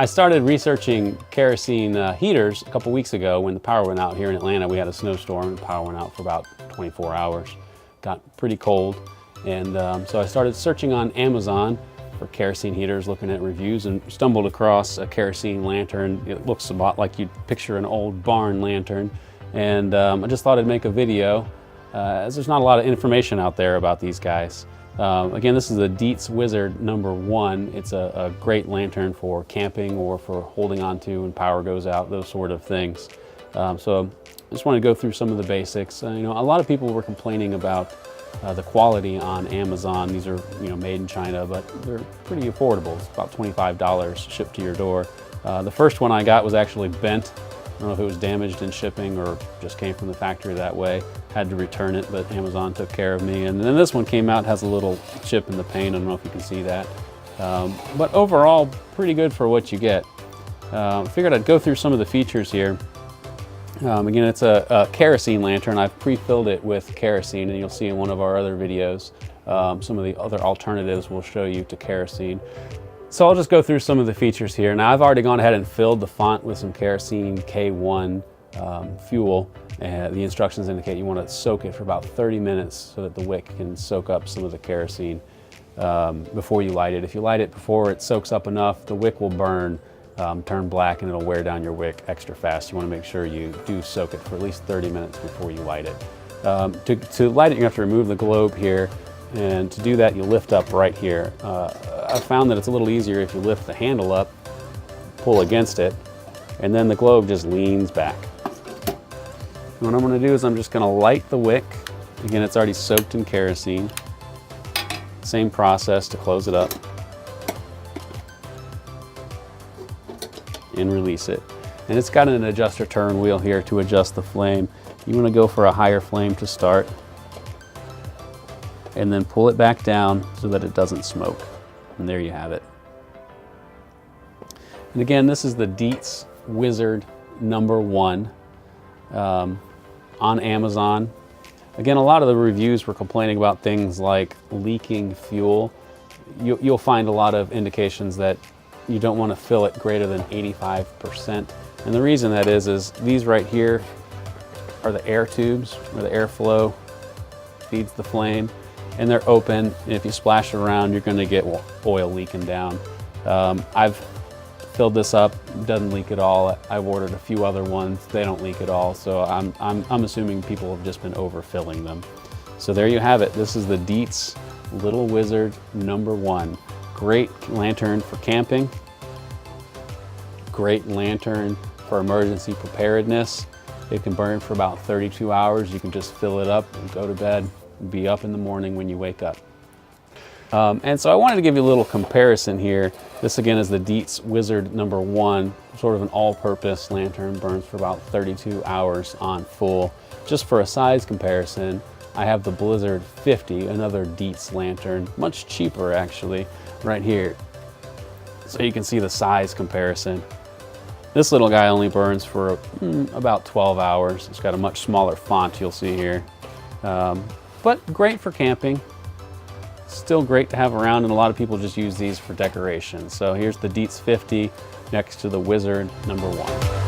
I started researching kerosene heaters a couple weeks ago when the power went out here in Atlanta. We had a snowstorm, the power went out for about 24 hours. Got pretty cold, and so I started searching on Amazon for kerosene heaters, looking at reviews, and stumbled across a kerosene lantern. It looks a lot like you'd picture an old barn lantern, and I just thought I'd make a video as there's not a lot of information out there about these guys. Again, this is the Dietz Wizard #1. It's a great lantern for camping or for holding on to when power goes out, those sort of things. So I just want to go through some of the basics. You know, a lot of people were complaining about the quality on Amazon. These are, you know, made in China, but they're pretty affordable. It's about $25 shipped to your door. The first one I got was actually bent. I don't know if it was damaged in shipping or just came from the factory that way. Had to return it, but Amazon took care of me. And then this one came out, has a little chip in the paint. I don't know if you can see that. But overall, pretty good for what you get. I figured I'd go through some of the features here. Again, it's a kerosene lantern. I've pre-filled it with kerosene, and you'll see in one of our other videos some of the other alternatives we'll show you to kerosene. So I'll just go through some of the features here. Now, I've already gone ahead and filled the font with some kerosene K1 fuel. The instructions indicate you want to soak it for about 30 minutes so that the wick can soak up some of the kerosene before you light it. If you light it before it soaks up enough, the wick will burn, turn black, and it'll wear down your wick extra fast. You want to make sure you do soak it for at least 30 minutes before you light it. To light it, you have to remove the globe here, and to do that, you lift up right here. I found that it's a little easier if you lift the handle up, pull against it, and then the globe just leans back. What I'm going to do is I'm just going to light the wick. Again, it's already soaked in kerosene. Same process to close it up and release it. And it's got an adjuster turn wheel here to adjust the flame. You want to go for a higher flame to start, and then pull it back down so that it doesn't smoke. And there you have it. And again, this is the Dietz Wizard #1 on Amazon. Again, a lot of the reviews were complaining about things like leaking fuel. You'll find a lot of indications that you don't want to fill it greater than 85%. And the reason that is these right here are the air tubes where the airflow feeds the flame, and they're open. And if you splash it around, you're going to get oil leaking down. I've filled this up, doesn't leak at all. I've ordered a few other ones, they don't leak at all. So I'm assuming people have just been overfilling them. So there you have it. This is the Dietz Little Wizard #1. Great lantern for camping. Great lantern for emergency preparedness. It can burn for about 32 hours. You can just fill it up and go to bed and be up in the morning when you wake up. And so I wanted to give you a little comparison here. This again is the Dietz Wizard #1, sort of an all-purpose lantern, burns for about 32 hours on full. Just for a size comparison, I have the Blizzard 50, another Dietz lantern, much cheaper actually, right here. So you can see the size comparison. This little guy only burns for about 12 hours. It's got a much smaller font, you'll see here. But great for camping. Still great to have around, and a lot of people just use these for decoration. So here's the Dietz 50 next to the Wizard #1.